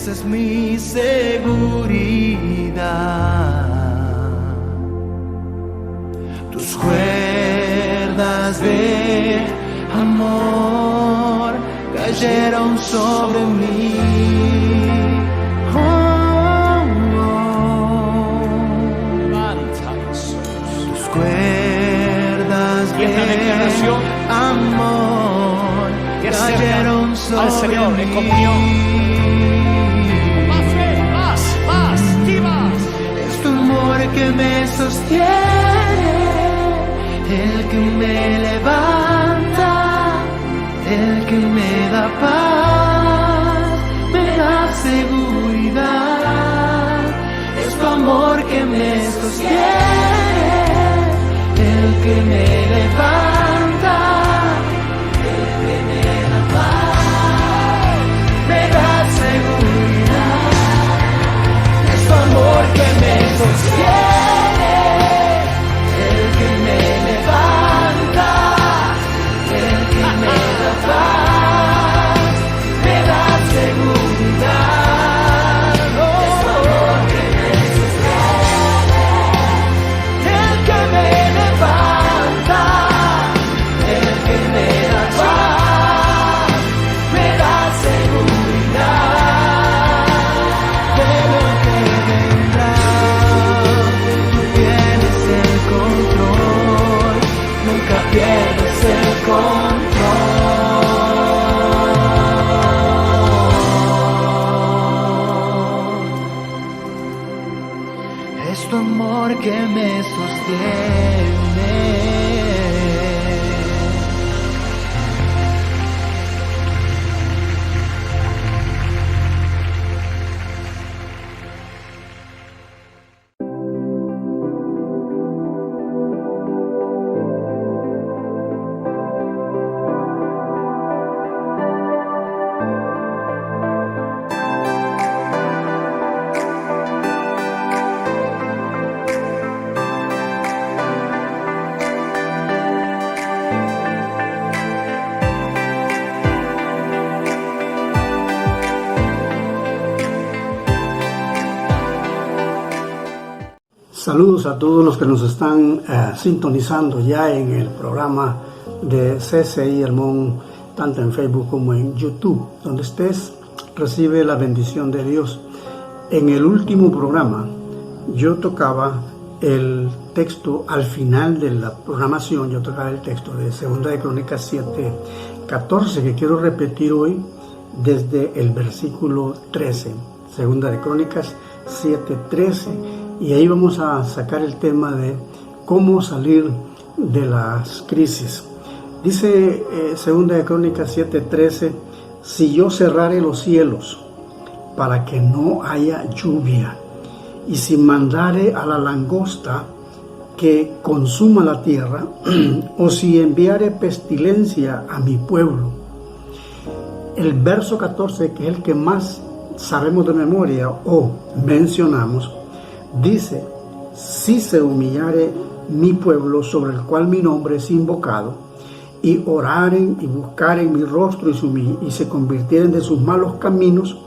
esa es mi seguridad. Tus cuerdas de amor cayeron sobre mí. Oh, oh. Levanta, Jesús. Tus cuerdas Y esta de declaración amor que cayeron acerca al sobre Señor en mí. comunión. Más fe, más, y más. Es tu amor que me sostiene, el que me levanta, el que me da paz, me da seguridad. Es tu amor que me sostiene, el que me levanta, el que me da paz, me da seguridad. Es tu amor que me sostiene, el que me levanta, el que me da paz, me da seguridad. Es tu amor que me sostiene, el que me levanta, el que me da paz, me da seguridad. De lo que vendrá, tú tienes el control, nunca pierdes el control. Es tu amor que me sostiene. Saludos a todos los que nos están sintonizando ya en el programa de CCI Hermón, tanto en Facebook como en YouTube. Donde estés, recibe la bendición de Dios. En el último programa yo tocaba el texto al final de la programación, yo tocaba el texto de 2 de Crónicas 7:14, que quiero repetir hoy desde el versículo 13. 2 de Crónicas 7:13. Y ahí vamos a sacar el tema de cómo salir de las crisis. Dice 2 de Crónicas 7:13, si yo cerrare los cielos para que no haya lluvia, y si mandare a la langosta que consuma la tierra, o si enviare pestilencia a mi pueblo. El verso 14, que es el que más sabemos de memoria o mencionamos, dice, si se humillare mi pueblo sobre el cual mi nombre es invocado, y oraren y buscaren mi rostro y se convirtieren de sus malos caminos,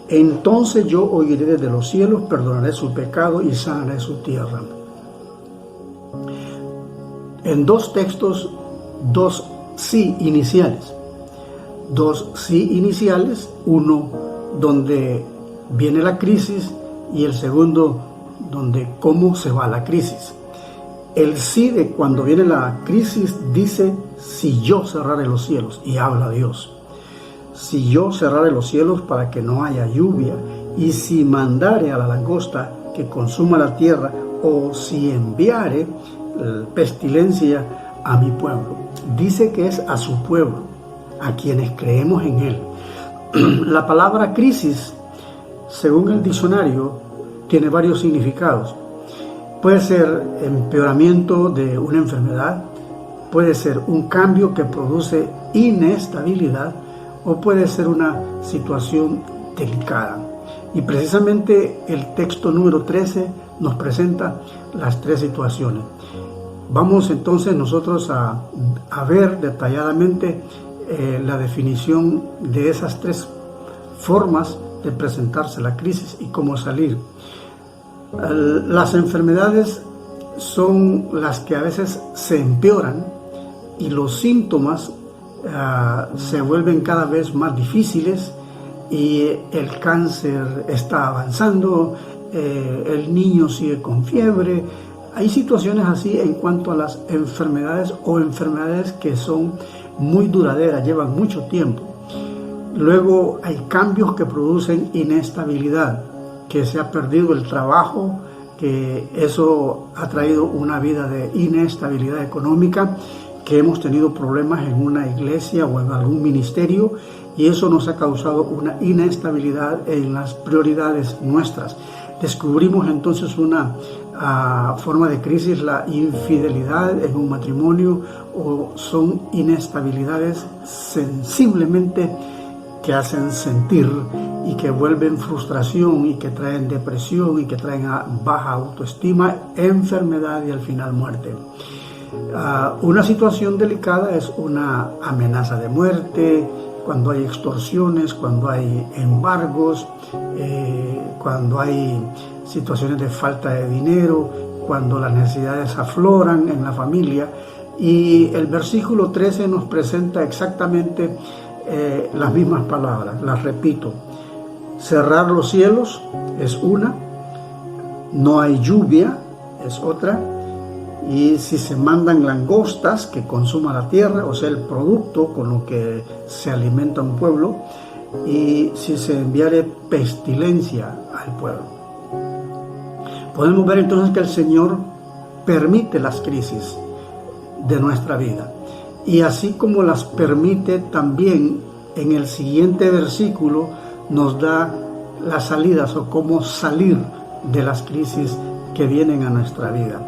entonces yo oiré desde los cielos, perdonaré su pecado y sanaré su tierra. En dos textos, dos sí iniciales. Dos sí iniciales, uno donde viene la crisis y el segundo donde cómo se va la crisis. El sí de cuando viene la crisis dice, si yo cerrare los cielos, y habla Dios. Si yo cerrare los cielos para que no haya lluvia, y si mandare a la langosta que consuma la tierra, o si enviare pestilencia a mi pueblo. Dice que es a su pueblo, a quienes creemos en él. La palabra crisis, según el diccionario, tiene varios significados. Puede ser empeoramiento de una enfermedad, puede ser un cambio que produce inestabilidad o puede ser una situación delicada. Y precisamente el texto número 13 nos presenta las tres situaciones. Vamos entonces nosotros a ver detalladamente la definición de esas tres formas de presentarse la crisis y cómo salir. Las enfermedades son las que a veces se empeoran y los síntomas se vuelven cada vez más difíciles y el cáncer está avanzando, el niño sigue con fiebre. Hay situaciones así en cuanto a las enfermedades o enfermedades que son muy duraderas, llevan mucho tiempo. Luego hay cambios que producen inestabilidad, que se ha perdido el trabajo, que eso ha traído una vida de inestabilidad económica, que hemos tenido problemas en una iglesia o en algún ministerio y eso nos ha causado una inestabilidad en las prioridades nuestras. Descubrimos entonces una forma de crisis, la infidelidad en un matrimonio, o son inestabilidades sensiblemente que hacen sentir y que vuelven frustración y que traen depresión y que traen baja autoestima, enfermedad y al final muerte. Una situación delicada es una amenaza de muerte, cuando hay extorsiones, cuando hay embargos, cuando hay situaciones de falta de dinero, cuando las necesidades afloran en la familia. Y el versículo 13 nos presenta exactamente las mismas palabras, las repito. Cerrar los cielos es una, no hay lluvia es otra, y si se mandan langostas que consuma la tierra, o sea el producto con lo que se alimenta un pueblo, y si se enviare pestilencia al pueblo. Podemos ver entonces que el Señor permite las crisis de nuestra vida, y así como las permite, también en el siguiente versículo nos da las salidas o cómo salir de las crisis que vienen a nuestra vida.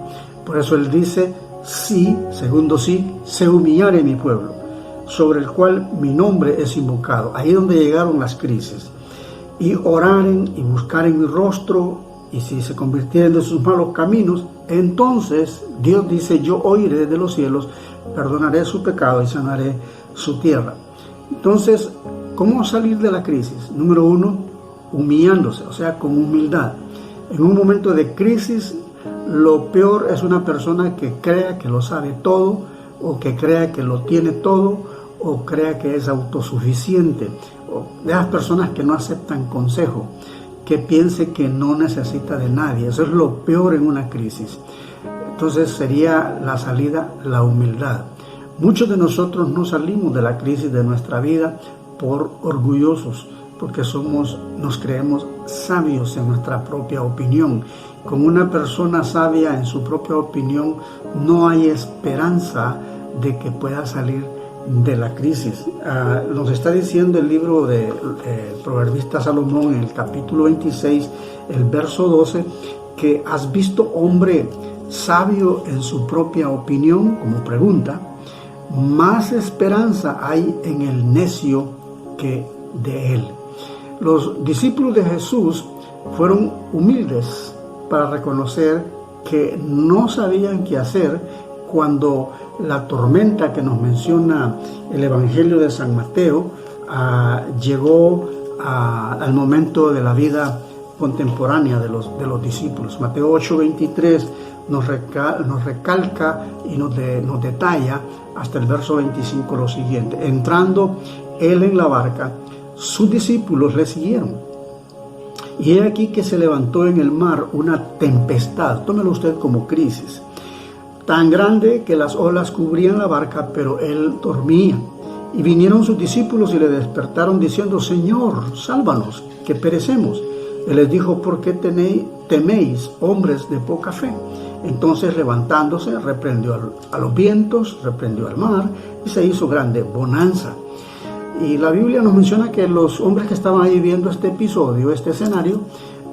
Por eso Él dice: si, segundo sí, se humillare mi pueblo, sobre el cual mi nombre es invocado. Ahí donde llegaron las crisis. Y oraren y buscaren mi rostro, y si se convirtieren de sus malos caminos, entonces Dios dice: yo oiré desde los cielos, perdonaré su pecado y sanaré su tierra. Entonces, ¿cómo salir de la crisis? Número uno, humillándose, o sea, con humildad. En un momento de crisis, lo peor es una persona que crea que lo sabe todo, o que crea que lo tiene todo, o crea que es autosuficiente, o de las personas que no aceptan consejo, que piense que no necesita de nadie. Eso es lo peor en una crisis. Entonces sería la salida, la humildad. Muchos de nosotros no salimos de la crisis de nuestra vida por orgullosos, porque nos creemos sabios en nuestra propia opinión. Con una persona sabia en su propia opinión no hay esperanza de que pueda salir de la crisis. Nos está diciendo el libro de Proverbista Salomón en el capítulo 26, el verso 12, que has visto hombre sabio en su propia opinión, como pregunta, más esperanza hay en el necio que de él. Los discípulos de Jesús fueron humildes para reconocer que no sabían qué hacer cuando la tormenta que nos menciona el Evangelio de San Mateo llegó al momento de la vida contemporánea de los discípulos. Mateo 8:23 nos recalca y nos detalla hasta el verso 25 lo siguiente: entrando él en la barca, sus discípulos le siguieron. Y he aquí que se levantó en el mar una tempestad, tómelo usted como crisis, tan grande que las olas cubrían la barca, pero él dormía. Y vinieron sus discípulos y le despertaron diciendo: Señor, sálvanos, que perecemos. Él les dijo: ¿por qué teméis, hombres de poca fe? Entonces, levantándose, reprendió a los vientos, reprendió al mar, y se hizo grande bonanza. Y la Biblia nos menciona que los hombres que estaban ahí viendo este episodio, este escenario,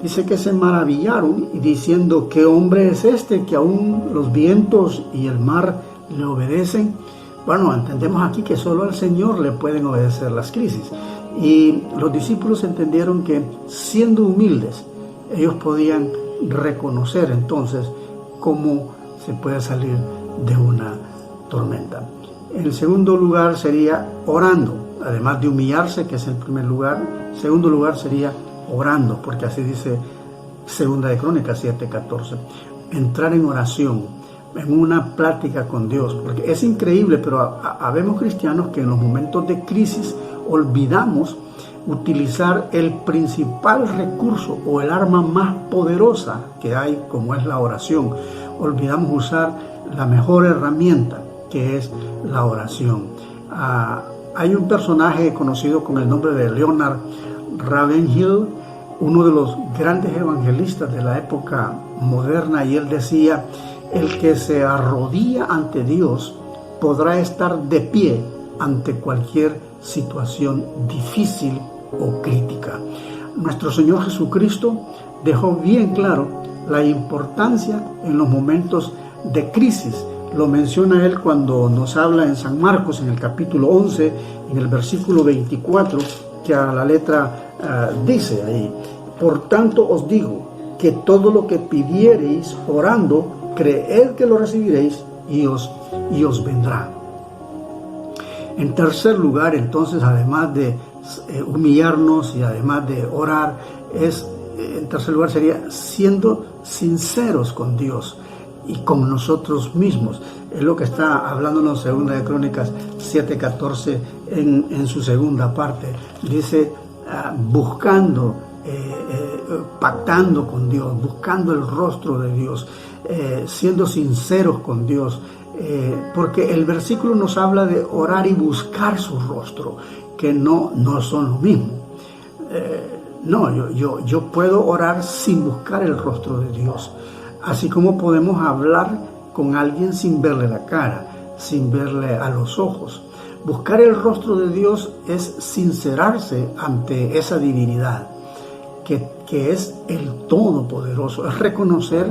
dice que se maravillaron y diciendo: ¿qué hombre es este que aún los vientos y el mar le obedecen? Bueno, entendemos aquí que solo al Señor le pueden obedecer las crisis. Y los discípulos entendieron que, siendo humildes, ellos podían reconocer entonces cómo se puede salir de una tormenta. En el segundo lugar sería orando. Además de humillarse, que es el primer lugar, segundo lugar sería orando, porque así dice Segunda de Crónicas 7:14. Entrar en oración, en una plática con Dios, porque es increíble, pero habemos cristianos que en los momentos de crisis olvidamos utilizar el principal recurso o el arma más poderosa que hay, como es la oración. Olvidamos usar la mejor herramienta, que es la oración. Hay un personaje conocido con el nombre de Leonard Ravenhill, uno de los grandes evangelistas de la época moderna, y él decía: el que se arrodilla ante Dios podrá estar de pie ante cualquier situación difícil o crítica. Nuestro Señor Jesucristo dejó bien claro la importancia en los momentos de crisis. Lo menciona él cuando nos habla en San Marcos, en el capítulo 11, en el versículo 24, que a la letra dice ahí: por tanto os digo que todo lo que pidiereis orando, creed que lo recibiréis y os vendrá. En tercer lugar, entonces, además de humillarnos y además de orar, en tercer lugar sería siendo sinceros con Dios y con nosotros mismos. Es lo que está hablándonos Segunda de Crónicas 7:14 en su segunda parte. Dice, buscando, pactando con Dios, buscando el rostro de Dios, siendo sinceros con Dios, porque el versículo nos habla de orar y buscar su rostro, que no son lo mismo. Yo puedo orar sin buscar el rostro de Dios, así como podemos hablar con alguien sin verle la cara, sin verle a los ojos. Buscar el rostro de Dios es sincerarse ante esa divinidad, que es el Todopoderoso. Es reconocer,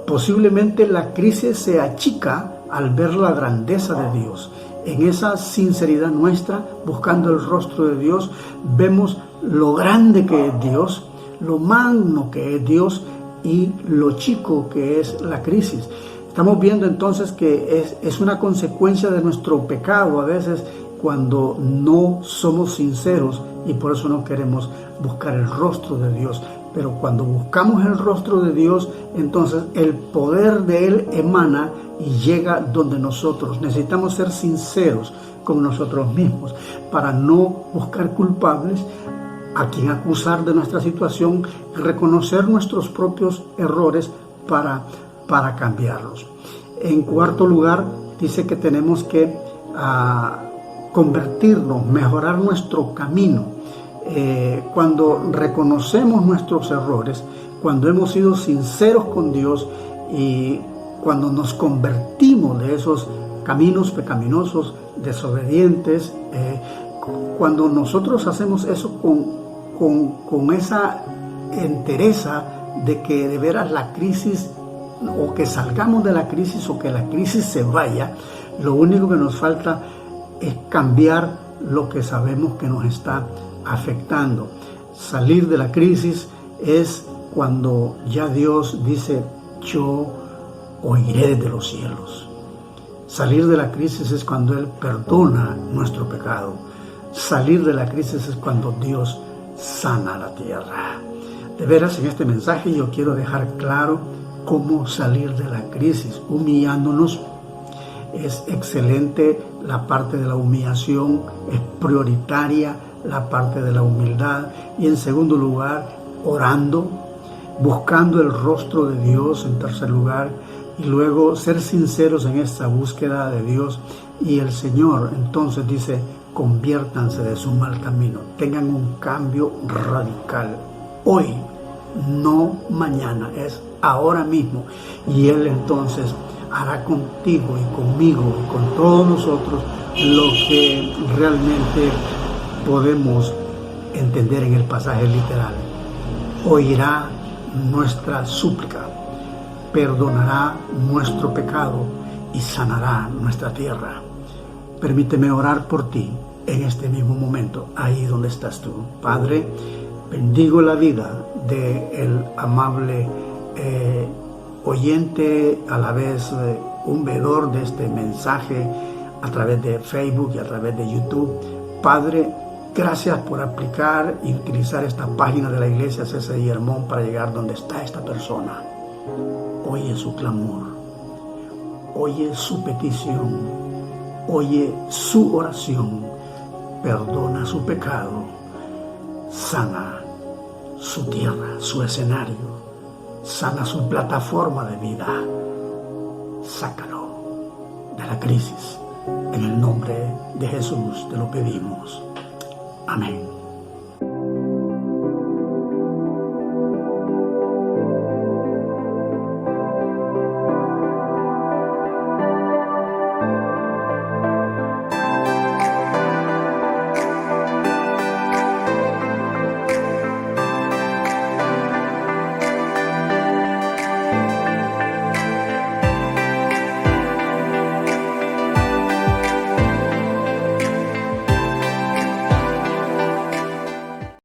posiblemente la crisis se achica al ver la grandeza de Dios. En esa sinceridad nuestra, buscando el rostro de Dios, vemos lo grande que es Dios, lo magno que es Dios y lo chico que es la crisis. Estamos viendo entonces que es una consecuencia de nuestro pecado a veces cuando no somos sinceros, y por eso no queremos buscar el rostro de Dios. Pero cuando buscamos el rostro de Dios, entonces el poder de Él emana y llega donde nosotros. Necesitamos ser sinceros con nosotros mismos para no buscar culpables a quien acusar de nuestra situación, reconocer nuestros propios errores para cambiarlos. En cuarto lugar, dice que tenemos que convertirnos, mejorar nuestro camino. Cuando reconocemos nuestros errores, cuando hemos sido sinceros con Dios y cuando nos convertimos de esos caminos pecaminosos, desobedientes, cuando nosotros hacemos eso con esa entereza de que de veras la crisis, o que salgamos de la crisis, o que la crisis se vaya, lo único que nos falta es cambiar lo que sabemos que nos está afectando. Salir de la crisis es cuando ya Dios dice: yo oiré desde los cielos. Salir de la crisis es cuando Él perdona nuestro pecado. Salir de la crisis es cuando Dios sana la tierra. De veras, en este mensaje yo quiero dejar claro cómo salir de la crisis, humillándonos. Es excelente la parte de la humillación, es prioritaria la parte de la humildad, y en segundo lugar, orando, buscando el rostro de Dios en tercer lugar, y luego ser sinceros en esta búsqueda de Dios. Y el Señor entonces dice: conviértanse de su mal camino, tengan un cambio radical hoy, no mañana, es ahora mismo, y Él entonces hará contigo y conmigo y con todos nosotros lo que realmente podemos entender en el pasaje literal. Oirá nuestra súplica, perdonará nuestro pecado y sanará nuestra tierra. Permíteme orar por ti en este mismo momento, ahí donde estás tú. Padre, bendigo la vida del amable oyente, a la vez un veedor de este mensaje a través de Facebook y a través de YouTube. Padre, Gracias por aplicar y utilizar esta página de la iglesia CCI Hermón para llegar donde está esta persona. Oye su clamor, oye su petición, oye su oración, perdona su pecado, sana su tierra, su escenario, sana su plataforma de vida. Sácalo de la crisis. En el nombre de Jesús te lo pedimos. Amén.